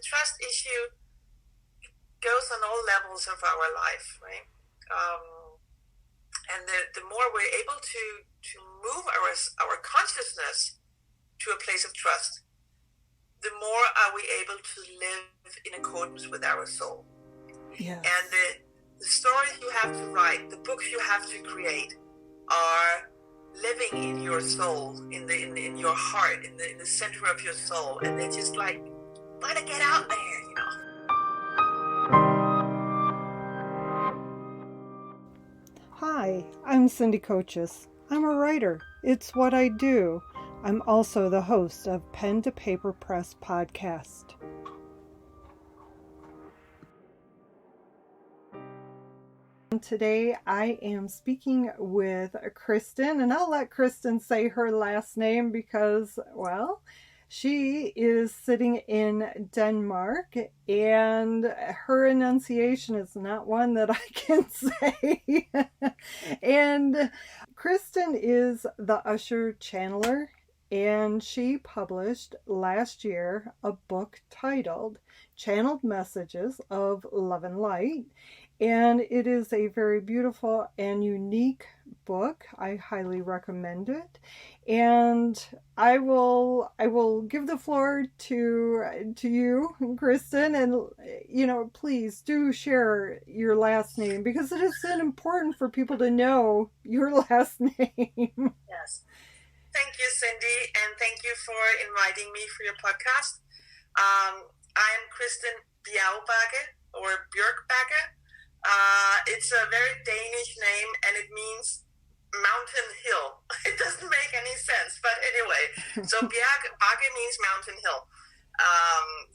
trust issue goes on all levels of our life, right? And the more we're able to move our consciousness to a place of trust, the more are we able to live in accordance with our soul. Yes. And the stories you have to write, the books you have to create, are living in your soul, in your heart, in the center of your soul, and they just like want to get out there, you know. Hi, I'm Cindy Kochis. I'm a writer. It's what I do. I'm also the host of Pen to Paper Press podcast. Today I am speaking with Christin, and I'll let Christin say her last name because, well, she is sitting in Denmark and her enunciation is not one that I can say. And Christin is the Usher channeler, and she published last year a book titled Channeled Messages of Love and Light. And it is a very beautiful and unique book. I highly recommend it. And I will give the floor to you, Christin, and please do share your last name because it is important for people to know your last name. Yes. Thank you, Cindy, and thank you for inviting me for your podcast. I am Christin Bjergbakke or Bjergbakke. It's a very Danish name, and it means mountain hill. It doesn't make any sense, but anyway. So Bjergbakke means mountain hill.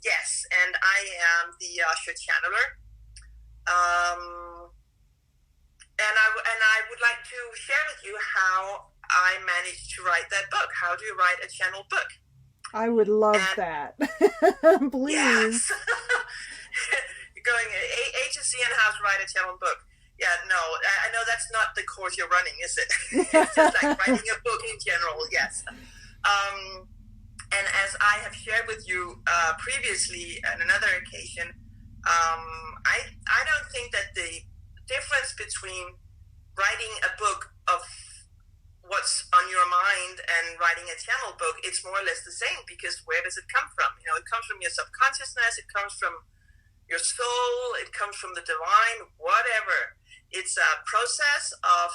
Yes, and I am the Usher channeler. And I would like to share with you how I managed to write that book. How do you write a channel book? I would love that. Please. Yes. Going A to Z and how to write a channel book. Yeah, no, I know that's not the course you're running, is it? It's just like writing a book in general, yes. And as I have shared with you previously on another occasion, I don't think that the difference between writing a book of what's on your mind and writing a channel book, it's more or less the same, because where does it come from? You know, it comes from your subconsciousness, it comes from your soul, it comes from the divine, whatever. It's a process of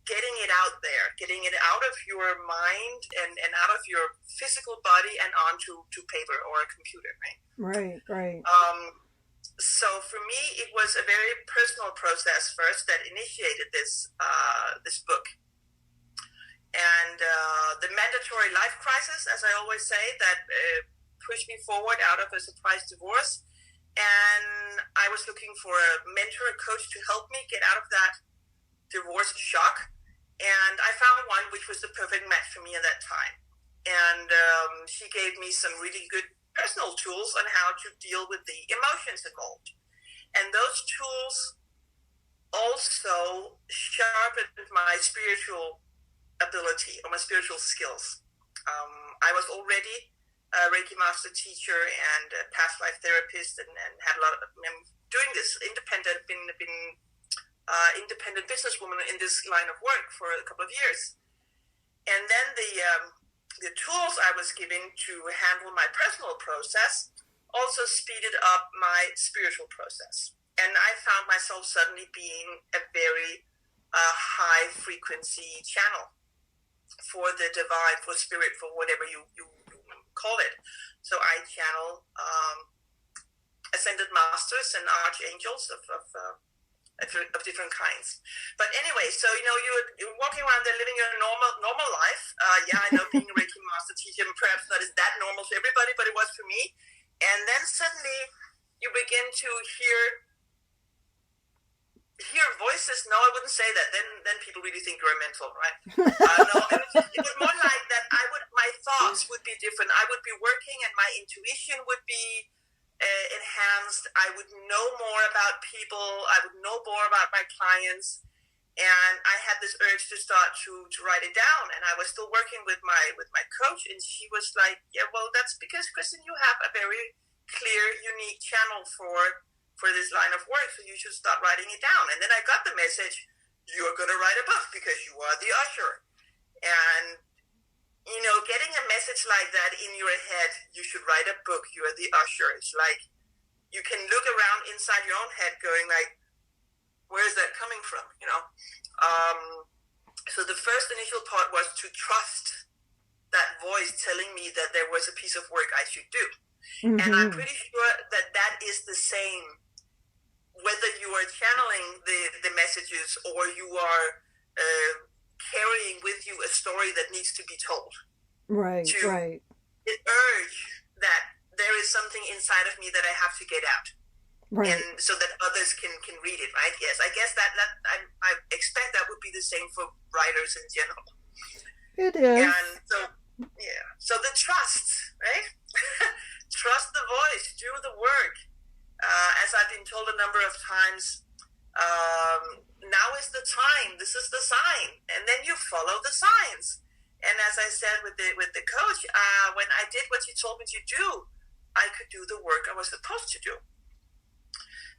getting it out there, getting it out of your mind and out of your physical body and onto paper or a computer, right? Right. So for me, it was a very personal process first that initiated this book. And the mandatory life crisis, as I always say, that pushed me forward out of a surprise divorce. And I was looking for a mentor, a coach to help me get out of that divorce shock. And I found one which was the perfect match for me at that time. And she gave me some really good personal tools on how to deal with the emotions involved. And those tools also sharpened my spiritual ability or my spiritual skills. I was already a Reiki master teacher and a past life therapist, and had a lot of doing this independent businesswoman in this line of work for a couple of years. And then the tools I was given to handle my personal process also speeded up my spiritual process. And I found myself suddenly being a very high frequency channel for the divine, for spirit, for whatever you call it. So I channel ascended masters and archangels of different kinds. But anyway, so you're walking around there living your normal life. I know being a Reiki master teacher perhaps not is that normal for everybody, but it was for me. And then suddenly you begin to hear voices. No, I wouldn't say that. Then people really think you're mental, right? No, it was more like that. My thoughts would be different. I would be working, and my intuition would be enhanced. I would know more about people. I would know more about my clients, and I had this urge to start to write it down. And I was still working with my coach, and she was like, "Yeah, well, that's because, Christin, you have a very clear, unique channel for this line of work, so you should start writing it down. And then I got the message, you're going to write a book because you are the usher. And, you know, getting a message like that in your head, you should write a book, you are the usher. It's like, you can look around inside your own head going like, where is that coming from, you know? So the first initial part was to trust that voice telling me that there was a piece of work I should do. Mm-hmm. And I'm pretty sure that that is the same whether you are channeling the messages or you are carrying with you a story that needs to be told. Right, to right. urge that there is something inside of me that I have to get out. Right. And so that others can read it, right? Yes, I guess that I expect that would be the same for writers in general. It is. And so, yeah. So the trust, right? Trust the voice, do the work. As I've been told a number of times, now is the time. This is the sign, and then you follow the signs. And as I said with the coach, when I did what you told me to do, I could do the work I was supposed to do.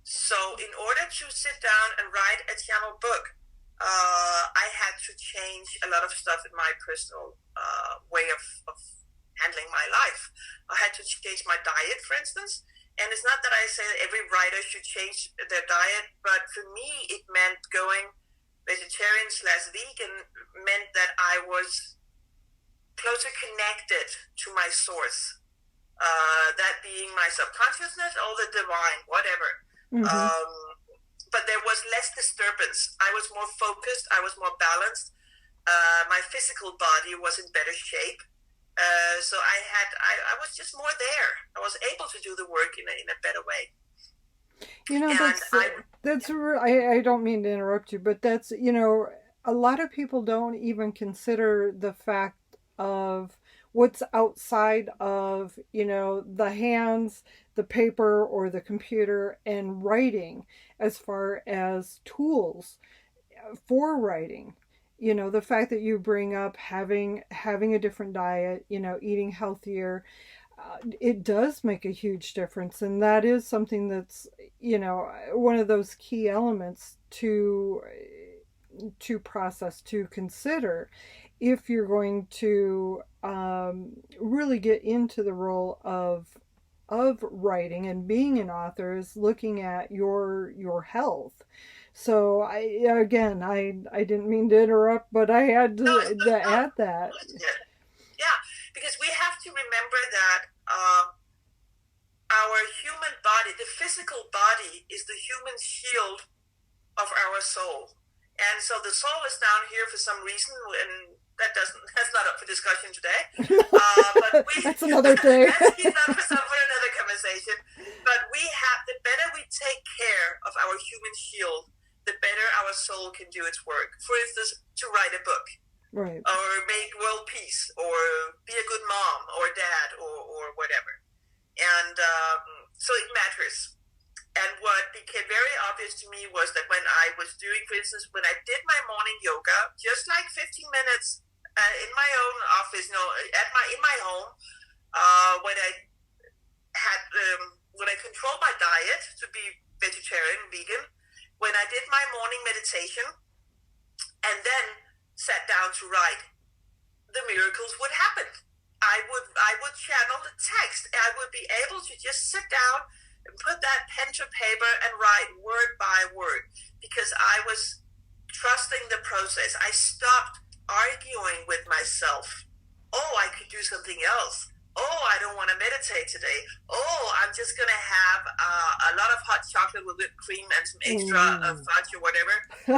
So in order to sit down and write a channel book, I had to change a lot of stuff in my personal way of handling my life. I had to change my diet, for instance. And it's not that I say that every writer should change their diet, but for me, it meant going vegetarian/vegan meant that I was closer connected to my source. That being my subconsciousness or the divine, whatever. Mm-hmm. But there was less disturbance. I was more focused. I was more balanced. My physical body was in better shape. So I was just more there. I was able to do the work in a better way. You know, I don't mean to interrupt you, but that's, you know, a lot of people don't even consider the fact of what's outside of, you know, the hands, the paper or the computer and writing as far as tools for writing. You know, the fact that you bring up having a different diet, you know, eating healthier, it does make a huge difference. And that is something that's, you know, one of those key elements to process, to consider if you're going to really get into the role of writing and being an author, is looking at your health. So I didn't mean to interrupt, but I had to add that. Yeah, because we have to remember that our human body, the physical body, is the human shield of our soul. And so the soul is down here for some reason, and that's not up for discussion today. But that's another thing. Let's keep that for another conversation. But the better we take care of our human shield, the better our soul can do its work. For instance, to write a book, right, or make world peace, or be a good mom or dad, or whatever. And so it matters. And what became very obvious to me was that when I was doing, for instance, when I did my morning yoga, just like 15 minutes in my own office, in my home, when I controlled my diet to be vegetarian, vegan, when I did my morning meditation and then sat down to write, the miracles would happen. I would channel the text. I would be able to just sit down and put that pen to paper and write word by word, because I was trusting the process. I stopped arguing with myself. Oh, I could do something else. Oh, I don't want to meditate today. Oh, I'm just going to have a lot of hot chocolate with whipped cream and some extra fudge or whatever.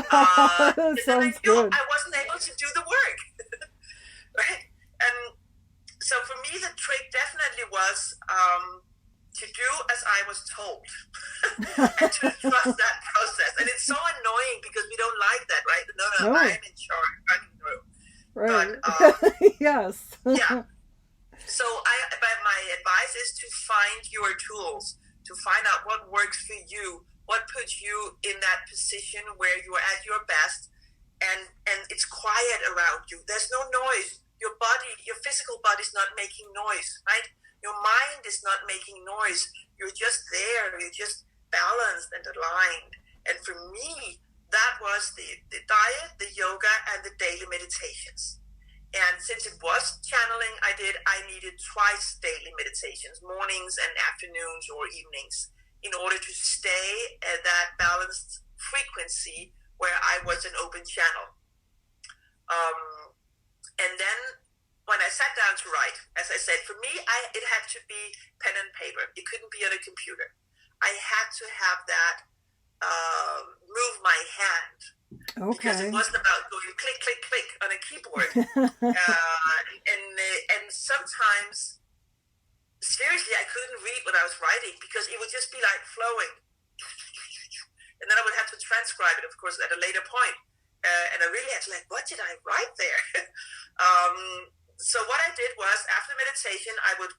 That sounds good. I wasn't able to do the work. Right? And so for me, the trick definitely was to do as I was told and to trust that process. And it's so annoying because we don't like that, right? No, I'm in charge. I'm through. Right. But, yes. Yeah. So my advice is to find your tools, to find out what works for you, what puts you in that position where you are at your best, and it's quiet around you. There's no noise. Your body, your physical body's not making noise, right? Your mind is not making noise. You're just there. You're just balanced and aligned. And for me, that was the diet, the yoga, and the daily meditations. And since it was channeling I needed twice daily meditations, mornings and afternoons or evenings, in order to stay at that balanced frequency where I was an open channel. And then when I sat down to write, as I said, for me, it had to be pen and paper. It couldn't be on a computer. I had to have that move my hand. Okay. Because it wasn't about going click, click, click on a keyboard. And sometimes, seriously, I couldn't read what I was writing because it would just be like flowing. And then I would have to transcribe it, of course, at a later point. And I really had to what did I write there? So what I did was, after meditation, I would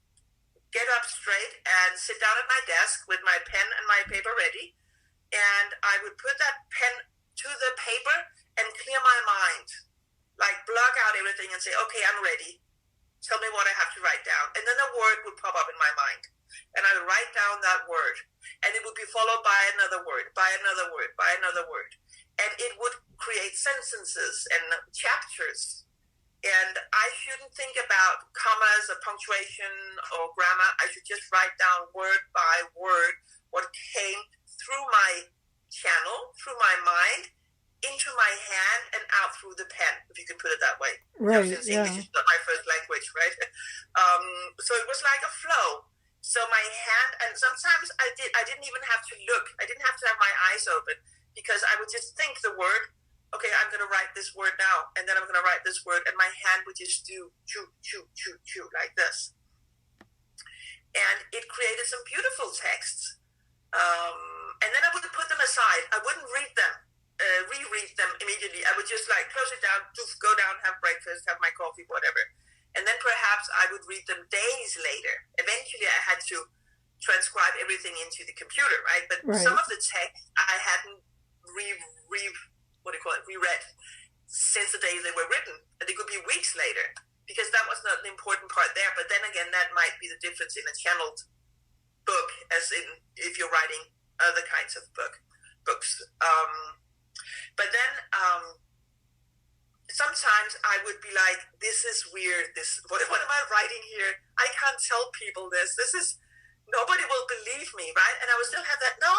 get up straight and sit down at my desk with my pen and my paper ready. And I would put that pen to the paper and clear my mind. Block out everything and say, okay, I'm ready. Tell me what I have to write down. And then a word would pop up in my mind. And I would write down that word. And it would be followed by another word, by another word, by another word. And it would create sentences and chapters. And I shouldn't think about commas or punctuation or grammar. I should just write down word by word what came through my channel, through my mind, into my hand and out through the pen, if you could put it that way. Right, Since yeah. English is not my first language, right? So it was like a flow. So my hand, and sometimes I didn't even have to look. I didn't have to have my eyes open because I would just think the word, okay, I'm going to write this word now, and then I'm going to write this word, and my hand would just do choo, choo, choo, choo, like this. And it created some beautiful texts. And then I would put them aside. I wouldn't reread them immediately. I would just close it down, go down, have breakfast, have my coffee, whatever. And then perhaps I would read them days later. Eventually I had to transcribe everything into the computer, right? But some of the text I hadn't reread since the day they were written. And it could be weeks later, because that was not the important part there. But then again, that might be the difference in a channeled book, as in if you're writing other kinds of books. But then sometimes I would be like, this is weird. What am I writing here? I can't tell people this. Nobody will believe me, right? And I would still have that, no,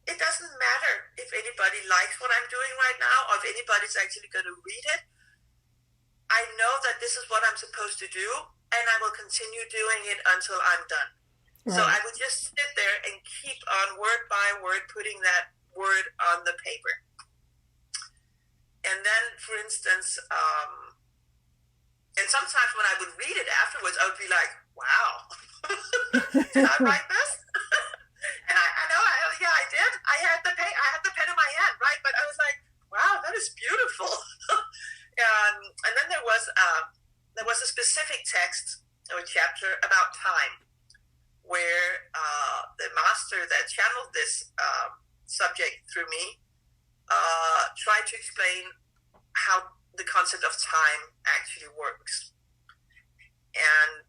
it doesn't matter if anybody likes what I'm doing right now or if anybody's actually going to read it. I know that this is what I'm supposed to do, and I will continue doing it until I'm done. Right. So I would just sit there and keep on word by word putting that word on the paper. And then, for instance, and sometimes when I would read it afterwards, I would be like, wow, did I write this? And I know, I did. I had the pen in my hand, right? But I was like, wow, that is beautiful. And then there was a specific text or chapter about time, where the master that channeled this subject through me tried to explain how the concept of time actually works. And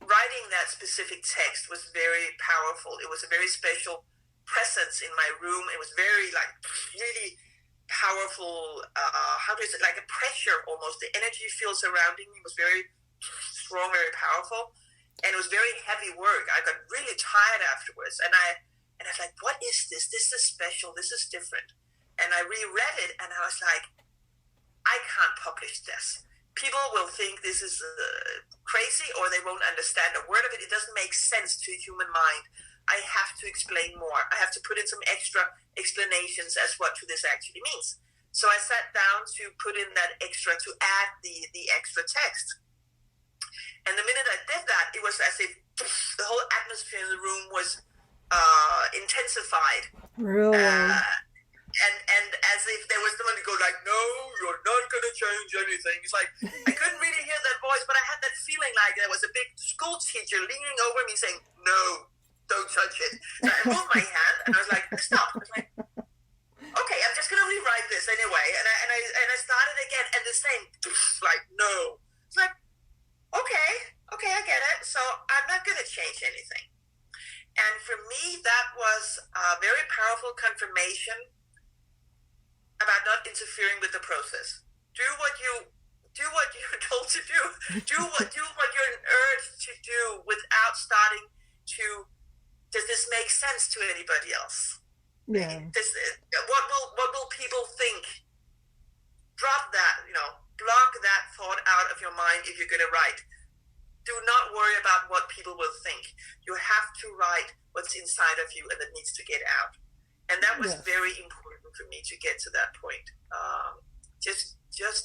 writing that specific text was very powerful. It was a very special presence in my room. It was very really powerful, like a pressure almost. The energy field surrounding me was very strong, very powerful. And it was very heavy work. I got really tired afterwards. And I was like, what is this? This is special. This is different. And I reread it, and I was like, I can't publish this. People will think this is crazy, or they won't understand a word of it. It doesn't make sense to a human mind. I have to explain more. I have to put in some extra explanations as what this actually means. So I sat down to put in that extra, to add the extra text. And the minute I did that, it was as if the whole atmosphere in the room was intensified. Really? And as if there was someone to go like, no, you're not going to change anything. It's like, I couldn't really hear that voice, but I had that feeling like there was a big school teacher leaning over me saying, no, don't touch it. So I moved my hand, and I was like, stop. I was like, okay, I'm just going to rewrite this anyway. And I started again, and the same, like, no. It's like, okay, okay, I get it. So I'm not going to change anything. And for me, that was a very powerful confirmation about not interfering with the process. Do what you're told to do. Do what you're urged to do without starting to. Does this make sense to anybody else? Yeah. What will people think? Drop that. Block that thought out of your mind if you're going to write. Do not worry about what people will think. You have to write what's inside of you and that needs to get out. And that was very important for me to get to that point. Just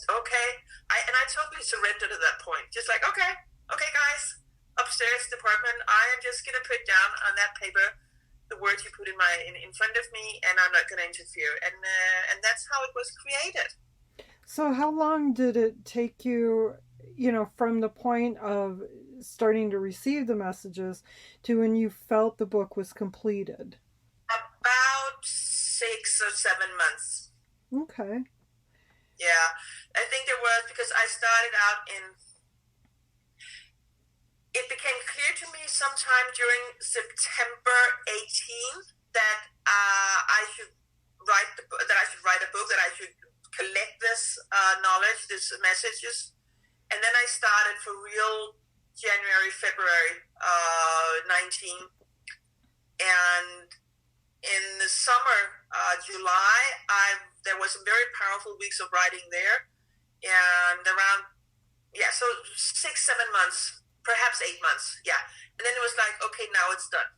okay. I totally surrendered at that point. Just like, okay, guys, upstairs department, I am just going to put down on that paper the words you put in front of me, and I'm not going to interfere. And that's how it was created. So how long did it take you, from the point of starting to receive the messages to when you felt the book was completed? About 6 or 7 months. Okay. Yeah, I think there was, because I started out it became clear to me sometime during September 18 that I should write a book, that I should collect this knowledge, these messages. And then I started for real January, February 19. And in the summer, July, there was some very powerful weeks of writing there. And around, so 6, 7 months, perhaps 8 months. Yeah. And then it was like, okay, now it's done.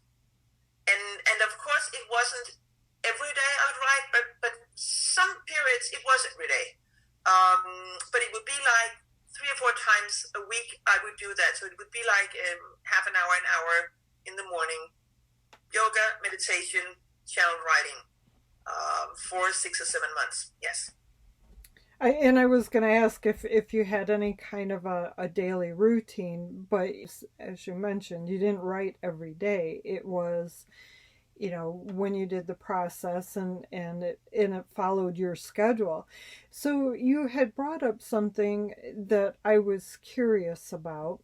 And of course, it wasn't every day I would write, but some periods it was every day. But it would be like 3 or 4 times a week I would do that. So it would be like half an hour in the morning, yoga, meditation, channel writing, for 6 or 7 months. Yes. I was going to ask if you had any kind of a daily routine, but as you mentioned, you didn't write every day. It was, when you did the process and it followed your schedule. So you had brought up something that I was curious about,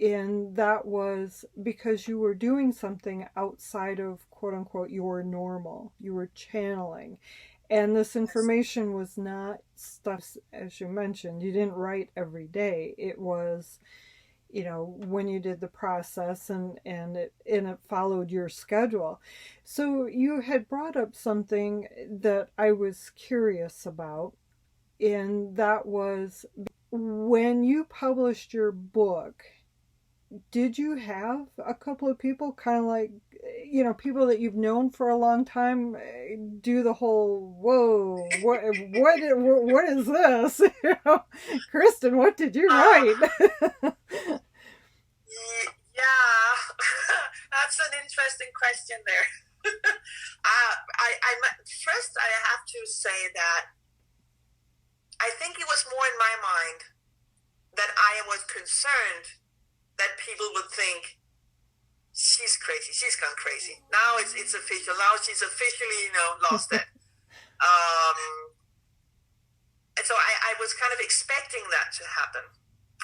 and that was because you were doing something outside of quote unquote your normal. You were channeling. And this information was not stuff, as you mentioned, you didn't write every day. It was, when you did the process and it followed your schedule. So you had brought up something that I was curious about, and that was when you published your book, did you have a couple of people kind of like, people that you've known for a long time do the whole, whoa, what is this? Christin, what did you write? Yeah, that's an interesting question there. First I have to say that I think it was more in my mind that I was concerned that people would think she's crazy. She's gone crazy. Now it's official. Now she's officially, lost it. And so I was kind of expecting that to happen.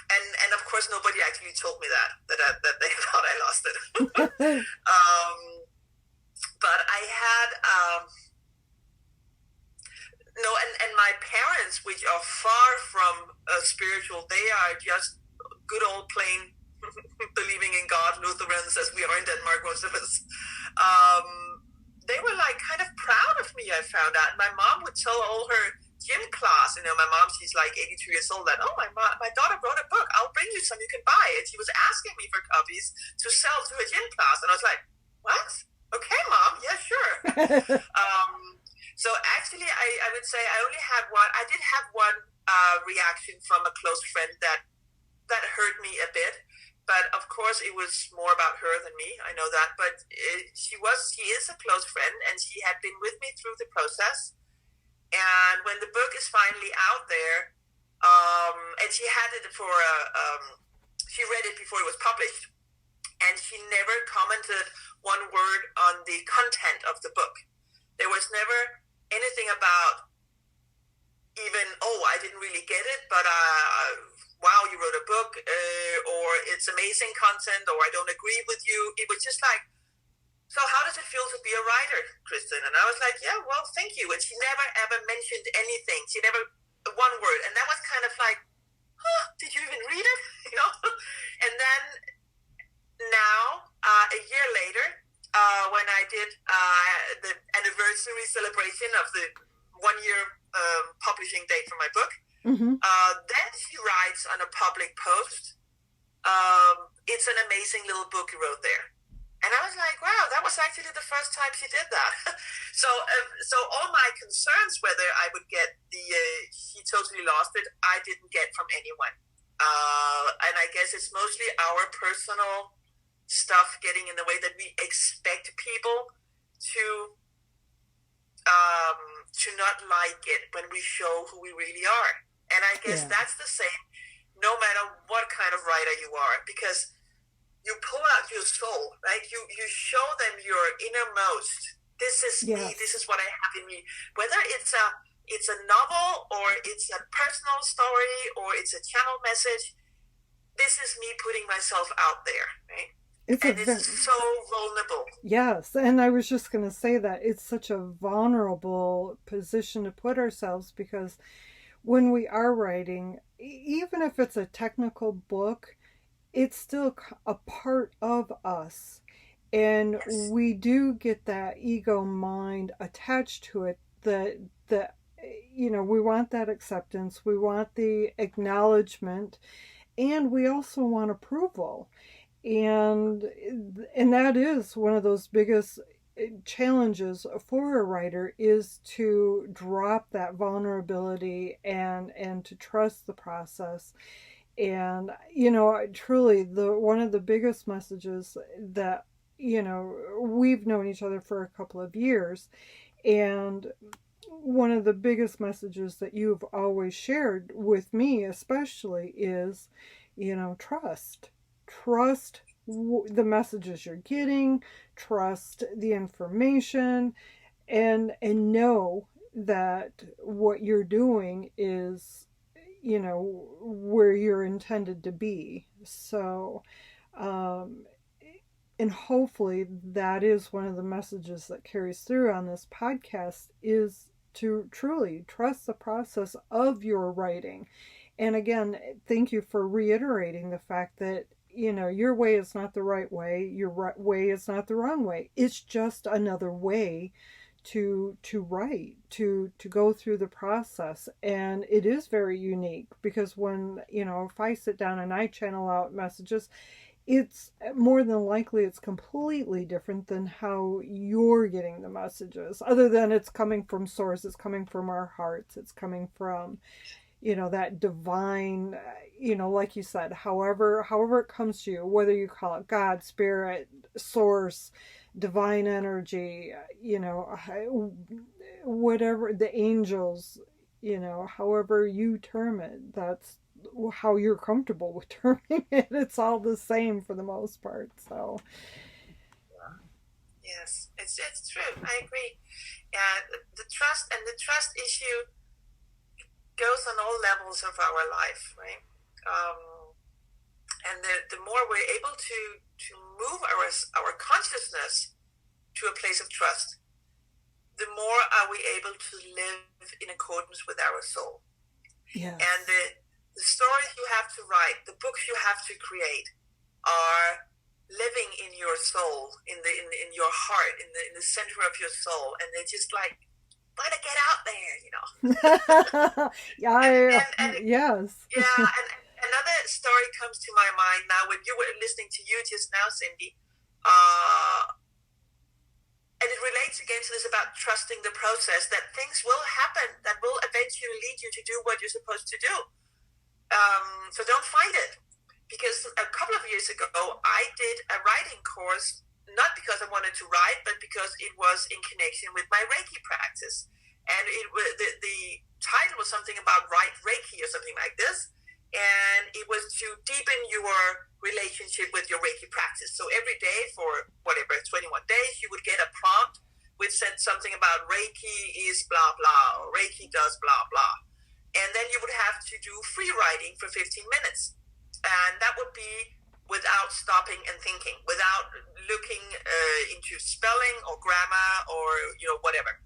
And of course, nobody actually told me that they thought I lost it. But I had, and my parents, which are far from spiritual, they are just good old plain believing in God, Lutherans, as we are in Denmark, most of us. They were like kind of proud of me, I found out. My mom would tell all her gym class, my mom, she's like 82 years old, that, my daughter wrote a book, I'll bring you some, you can buy it. She was asking me for copies to sell to a gym class. And I was like, what? Okay, Mom, yeah, sure. So actually, I would say I only had one. I did have one reaction from a close friend that hurt me a bit. But of course, it was more about her than me. I know that. But she is a close friend, and she had been with me through the process. And when the book is finally out there, and she had it she read it before it was published, and she never commented one word on the content of the book. There was never anything about even, I didn't really get it, but wow, you wrote a book, or it's amazing content, or I don't agree with you. It was just like, so how does it feel to be a writer, Christin? And I was like, yeah, well, thank you. And she never ever mentioned anything. She never, one word. And that was kind of like, huh, did you even read it? And then now, a year later, when I did the anniversary celebration of the 1 year publishing date for my book, then she writes on a public post, it's an amazing little book you wrote there. And I was like, wow, that was actually the first time she did that. So all my concerns, whether I would get she totally lost it, I didn't get from anyone. And I guess it's mostly our personal stuff getting in the way, that we expect people to not like it when we show who we really are. And I guess that's the same no matter what kind of writer you are, because you pull out your soul, right? You show them your innermost. This is me. This is what I have in me. Whether it's a novel, or it's a personal story, or it's a channel message, this is me putting myself out there, right? It's so vulnerable. Yes, and I was just going to say that it's such a vulnerable position to put ourselves, because when we are writing, even if it's a technical book, it's still a part of us. And we do get that ego mind attached to it, that we want that acceptance, we want the acknowledgement, and we also want approval. And that is one of those biggest challenges for a writer, is to drop that vulnerability and to trust the process. And truly, one of the biggest messages that we've known each other for a couple of years, and one of the biggest messages that you've always shared with me especially is trust the messages you're getting, trust the information, and know that what you're doing is where you're intended to be. So and hopefully that is one of the messages that carries through on this podcast, is to truly trust the process of your writing. And again, thank you for reiterating the fact that your way is not the right way, your way is not the wrong way. It's just another way to write, to go through the process. And it is very unique, because when if I sit down and I channel out messages, it's more than likely it's completely different than how you're getting the messages, other than it's coming from source, it's coming from our hearts, it's coming from that divine, like you said, however it comes to you, whether you call it God, spirit, source, divine energy, whatever, the angels, however you term it, that's how you're comfortable with terming it. It's all the same for the most part. So yes, it's true. I agree. The trust issue goes on all levels of our life, right? And the more we're able to move our consciousness to a place of trust, the more are we able to live in accordance with our soul. Yes. And the stories you have to write, the books you have to create, are living in your soul, in your heart, in the center of your soul, and they're just like, gotta get out there, Yes. Yeah, and another story comes to my mind now when you were listening to you just now, Cindy, and it relates again to this about trusting the process, that things will happen that will eventually lead you to do what you're supposed to do. So don't fight it. Because a couple of years ago, I did a writing course, not because I wanted to write, but because it was in connection with my Reiki practice. And the title was something about right Reiki or something like this. And it was to deepen your relationship with your Reiki practice. So every day for whatever, 21 days, you would get a prompt which said something about Reiki is blah, blah, or Reiki does blah, blah. and then you would have to do free writing for 15 minutes. And that would be without stopping and thinking, without looking into spelling or grammar or, whatever.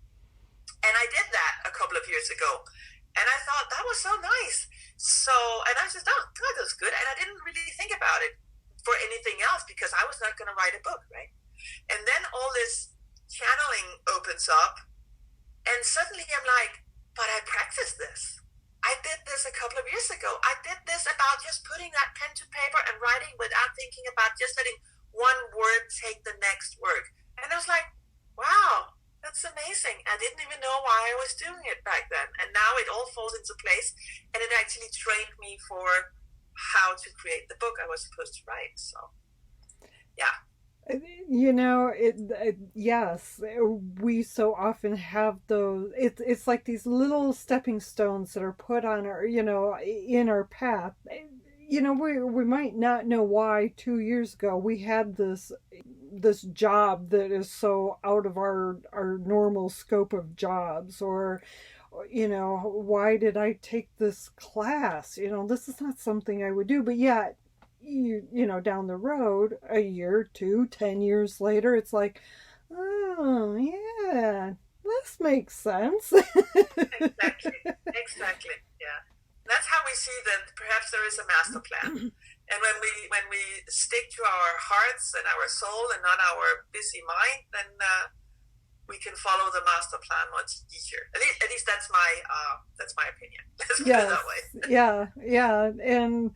And I did that a couple of years ago. And I thought that was so nice. So, and I just thought, God, that's good. And I didn't really think about it for anything else because I was not going to write a book, right? And then all this channeling opens up. And suddenly I'm like, but I practiced this. I did this a couple of years ago. I did this about just putting that pen to paper and writing without thinking about just letting one word take the next word. And I was like, wow, that's amazing. I didn't even know why I was doing it back then. And now it all falls into place. And it actually trained me for how to create the book I was supposed to write. So, yeah. Yes, we so often have those. It's like these little stepping stones that are put on our, in our path. We might not know why 2 years ago we had this job that is so out of our normal scope of jobs, or why did I take this class? This is not something I would do, but yet down the road, a year, 2, 10 years later, it's like, oh yeah, this makes sense. Exactly, yeah. That's how we see that perhaps there is a master plan. And when we stick to our hearts and our soul and not our busy mind, then we can follow the master plan much easier. At least that's my opinion. Let's put it that way. Yeah, and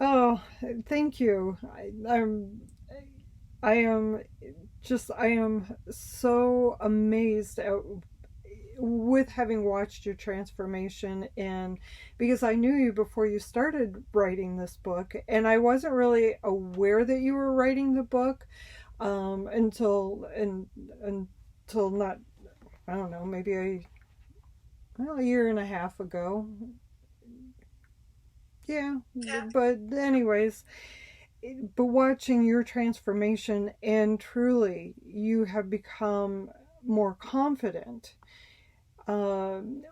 oh, thank you. I am so amazed with having watched your transformation, and because I knew you before you started writing this book, and I wasn't really aware that you were writing the book until not, I don't know, maybe a year and a half ago. Yeah. But anyways, but watching your transformation, and truly you have become more confident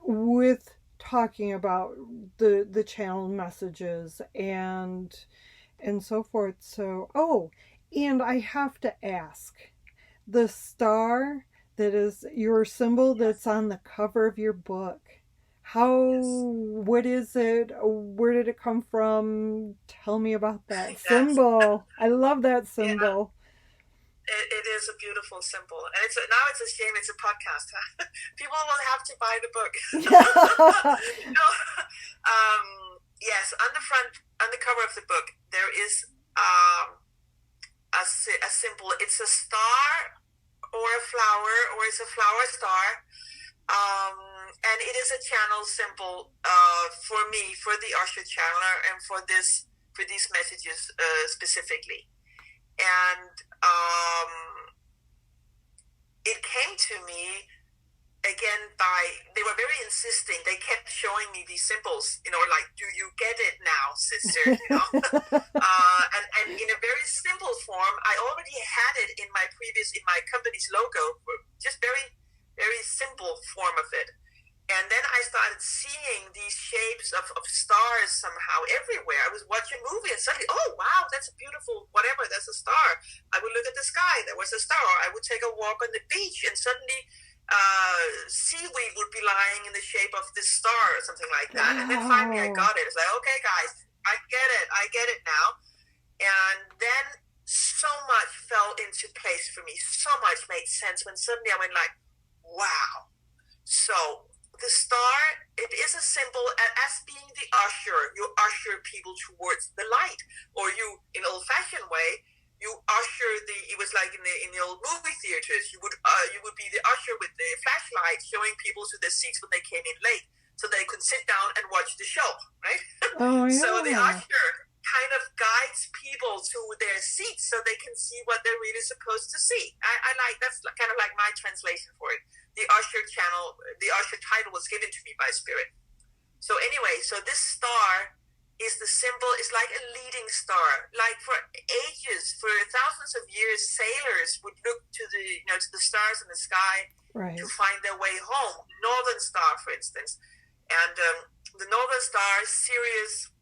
with talking about the channel messages and so forth. So, and I have to ask, the star that is your symbol, that's on the cover of your book, what is it? Where did it come from? Tell me about that symbol. I love that symbol. Yeah. It is a beautiful symbol. And now it's a shame it's a podcast. People will have to buy the book. Yes, on the cover of the book, there is a symbol. It's a star or a flower, or it's a flower star. And it is a channel symbol for me, for the Usher channeler, and for these messages specifically. And it came to me again they were very insisting. They kept showing me these symbols, like, do you get it now, sister? And in a very simple form. I already had it in my company's logo, just very, very simple form of it. And then I started seeing these shapes of stars somehow everywhere. I was watching a movie and suddenly, oh, wow, that's a beautiful whatever, that's a star. I would look at the sky, there was a star. Or I would take a walk on the beach and suddenly seaweed would be lying in the shape of this star or something like that. And then finally I got it. It's like, okay, guys, I get it now. And then so much fell into place for me. So much made sense when suddenly I went like, wow. So the star, it is a symbol as being the usher. You usher people towards the light, or you, in old-fashioned way, you usher it was like in the old movie theaters, you would be the usher with the flashlight showing people to their seats when they came in late, so they could sit down and watch the show, right? Oh, yeah. So the usher kind of guides people to their seats so they can see what they're really supposed to see. I like, that's kind of like my translation for it. The Usher channel, the Usher title was given to me by Spirit. So anyway, so this star is the symbol, is like a leading star. Like for ages, for thousands of years, sailors would look to the stars in the sky, right, to find their way home. Northern Star, for instance. And the Northern Star, Sirius.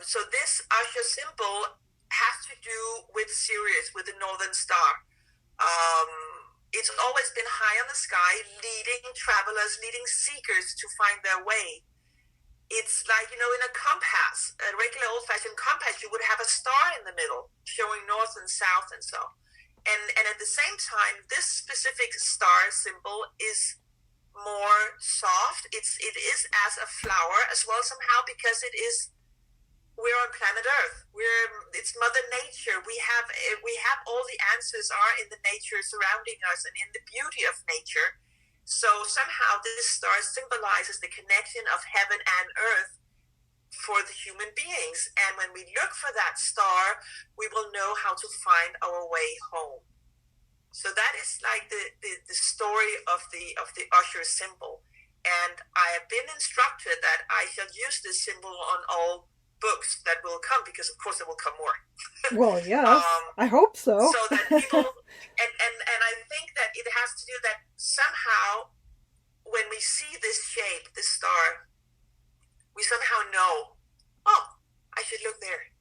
So this Usher symbol has to do with Sirius, with the Northern Star. It's always been high on the sky, leading travelers, leading seekers to find their way. It's like, in a compass, a regular old-fashioned compass, you would have a star in the middle, showing north and south and so. And at the same time, this specific star symbol is more soft. It is as a flower as well somehow, because we're on planet Earth. It's Mother Nature. We have all the answers are in the nature surrounding us and in the beauty of nature. So somehow this star symbolizes the connection of heaven and earth for the human beings. And when we look for that star, we will know how to find our way home. So that is like the story of the Usher symbol. And I have been instructed that I shall use this symbol on all books that will come, because of course there will come more. Well, yes, I hope so. So that people, and I think that it has to do that somehow when we see this shape, this star, we somehow know, oh, I should look there.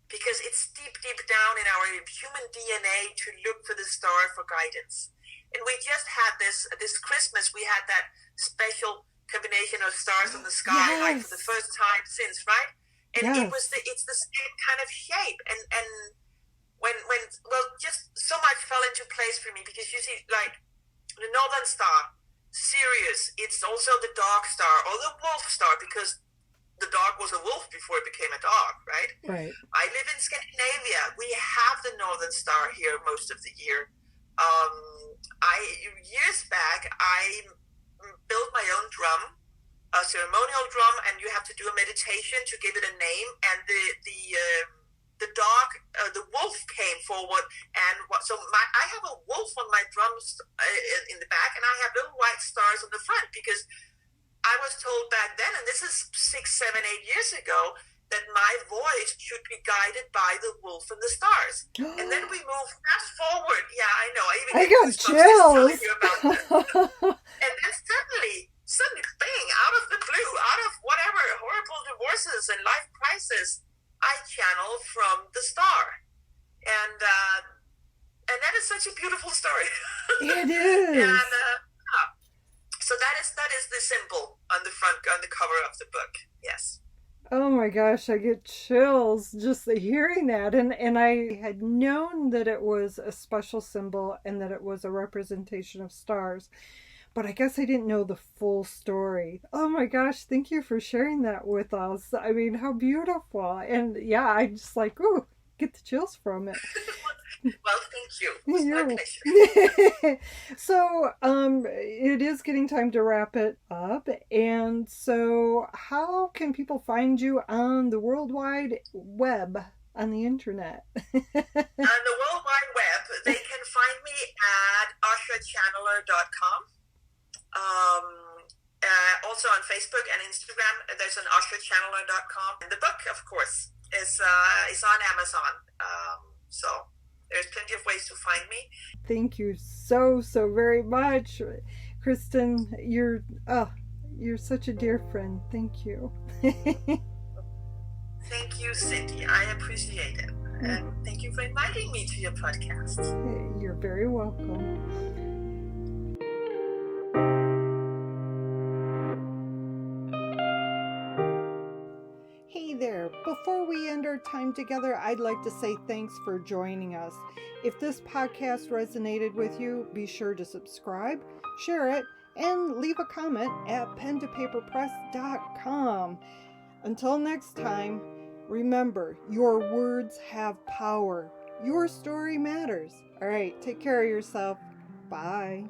Because it's deep, deep down in our human DNA to look for the star for guidance. And we just had this Christmas, we had that special combination of stars on the sky, like for the first time since, right? And it's the same kind of shape. And when just so much fell into place for me, because you see, like, the Northern Star, Sirius, it's also the dog star, or the wolf star, because the dog was a wolf before it became a dog, right? Right. I live in Scandinavia. We have the Northern Star here most of the year. Years back, I built my own drum, a ceremonial drum, and you have to do a meditation to give it a name. And the dog, the wolf came forward, and I have a wolf on my drums in the back, and I have little white stars on the front, because I was told back then, and this is 6, 7, 8 years ago, that my voice should be guided by the wolf and the stars. And then we move fast forward. Yeah, I know. I got chills. You about that. And then suddenly, bang, out of the blue, out of whatever, horrible divorces and life crisis, I channel from the star. And that is such a beautiful story. It is. And so that is the symbol on the cover of the book. Yes. Oh my gosh, I get chills just hearing that. And I had known that it was a special symbol and that it was a representation of stars, but I guess I didn't know the full story. Oh my gosh, thank you for sharing that with us. I mean, how beautiful. And yeah, I just like, ooh, get the chills from it. Well, thank you. It's my pleasure. So, it is getting time to wrap it up. And so, how can people find you on the World Wide Web, on the internet? On the World Wide Web, they can find me at usherchanneler.com. Also on Facebook and Instagram, there's an usherchanneler.com. And the book, of course, is on Amazon. So there's plenty of ways to find me. Thank you so very much, Christin. You're such a dear friend. Thank you. Thank you, Cindy. I appreciate it. And thank you for inviting me to your podcast. You're very welcome. Hey there. Before we end our time together, I'd like to say thanks for joining us. If this podcast resonated with you, be sure to subscribe, share it, and leave a comment at pentopaperpress.com. Until next time, remember, your words have power. Your story matters. All right, take care of yourself. Bye.